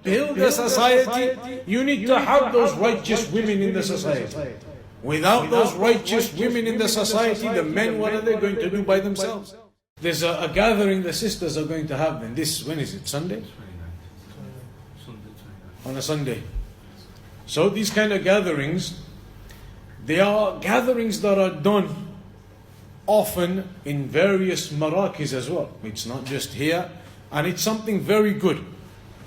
build a society, you need to have those righteous women in the society. Without those righteous women in the society, the men, what are they going to do by themselves? There's a gathering the sisters are going to have then. When is it? Sunday? On a Sunday. So these kind of gatherings, they are gatherings that are done often in various marakis as well. It's not just here, and it's something very good.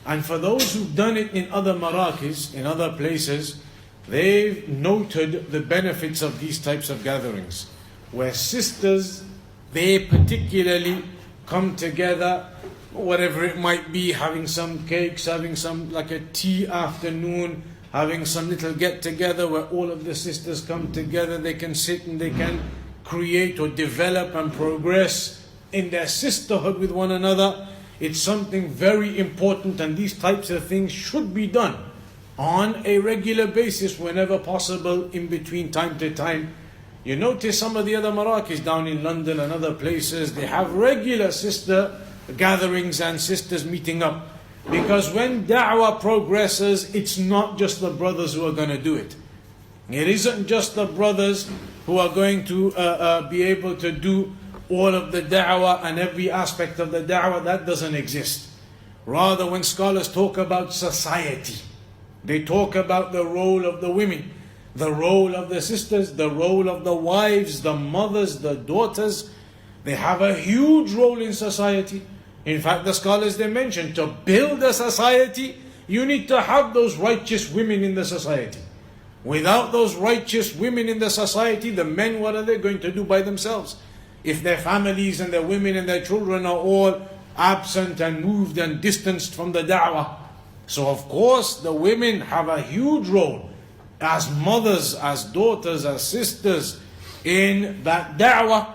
And for those who've done it in other marakis, in other places, they've noted the benefits of these types of gatherings, where sisters, they particularly come together, whatever it might be, having some cakes, having some like a tea afternoon, having some little get together where all of the sisters come together, they can sit and they can create or develop and progress in their sisterhood with one another. It's something very important, and these types of things should be done on a regular basis whenever possible, in between time to time. You notice some of the other marakis down in London and other places, they have regular sister gatherings and sisters meeting up. Because when da'wah progresses, it's not just the brothers who are going to do it. It isn't just the brothers who are going to be able to do all of the da'wah and every aspect of the da'wah. That doesn't exist. Rather, when scholars talk about society, they talk about the role of the women, the role of the sisters, the role of the wives, the mothers, the daughters. They have a huge role in society. In fact, the scholars, they mention, to build a society, you need to have those righteous women in the society. Without those righteous women in the society, the men, what are they going to do by themselves? If their families and their women and their children are all absent and moved and distanced from the da'wah. So of course, the women have a huge role as mothers, as daughters, as sisters in that da'wah.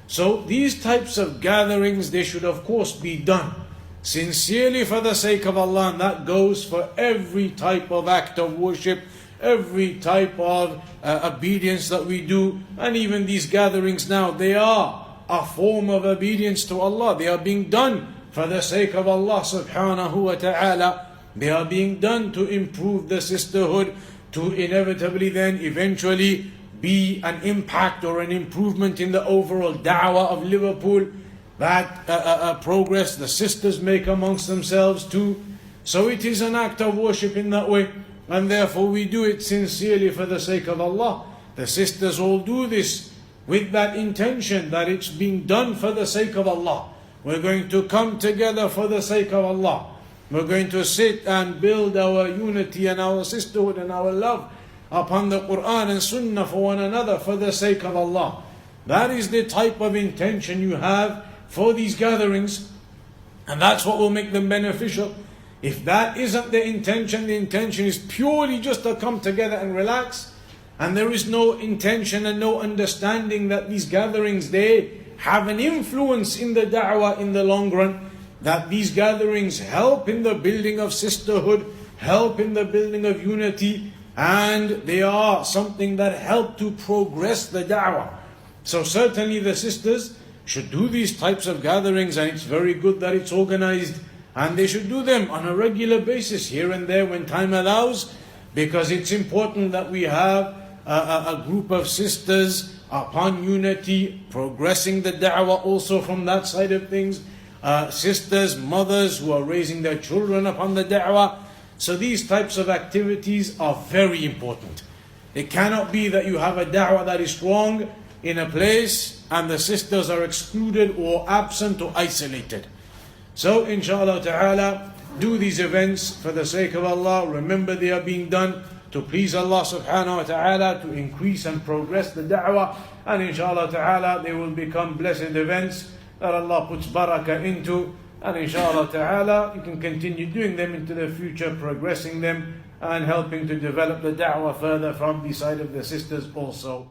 So these types of gatherings, they should of course be done sincerely for the sake of Allah, and that goes for every type of act of worship, every type of obedience that we do. And even these gatherings now, they are a form of obedience to Allah. They are being done for the sake of Allah subhanahu wa ta'ala. They are being done to improve the sisterhood, to inevitably then eventually be an impact or an improvement in the overall da'wah of Liverpool, that progress the sisters make amongst themselves too. So it is an act of worship in that way, and therefore we do it sincerely for the sake of Allah. The sisters all do this with that intention, that it's being done for the sake of Allah. We're going to come together for the sake of Allah. We're going to sit and build our unity and our sisterhood and our love upon the Quran and Sunnah for one another for the sake of Allah. That is the type of intention you have for these gatherings, and that's what will make them beneficial. If that isn't the intention is purely just to come together and relax, and there is no intention and no understanding that these gatherings, they have an influence in the da'wah in the long run, that these gatherings help in the building of sisterhood, help in the building of unity, and they are something that help to progress the da'wah. So certainly the sisters should do these types of gatherings, and it's very good that it's organized, and they should do them on a regular basis here and there when time allows, because it's important that we have a group of sisters upon unity, progressing the da'wah also from that side of things. Sisters, mothers who are raising their children upon the da'wah. So these types of activities are very important. It cannot be that you have a da'wah that is strong in a place and the sisters are excluded or absent or isolated. So inshallah ta'ala, do these events for the sake of Allah. Remember, they are being done to please Allah subhanahu wa ta'ala, to increase and progress the da'wah. And inshallah ta'ala, they will become blessed events that Allah puts barakah into. And inshallah ta'ala, you can continue doing them into the future, progressing them and helping to develop the da'wah further from the side of the sisters also.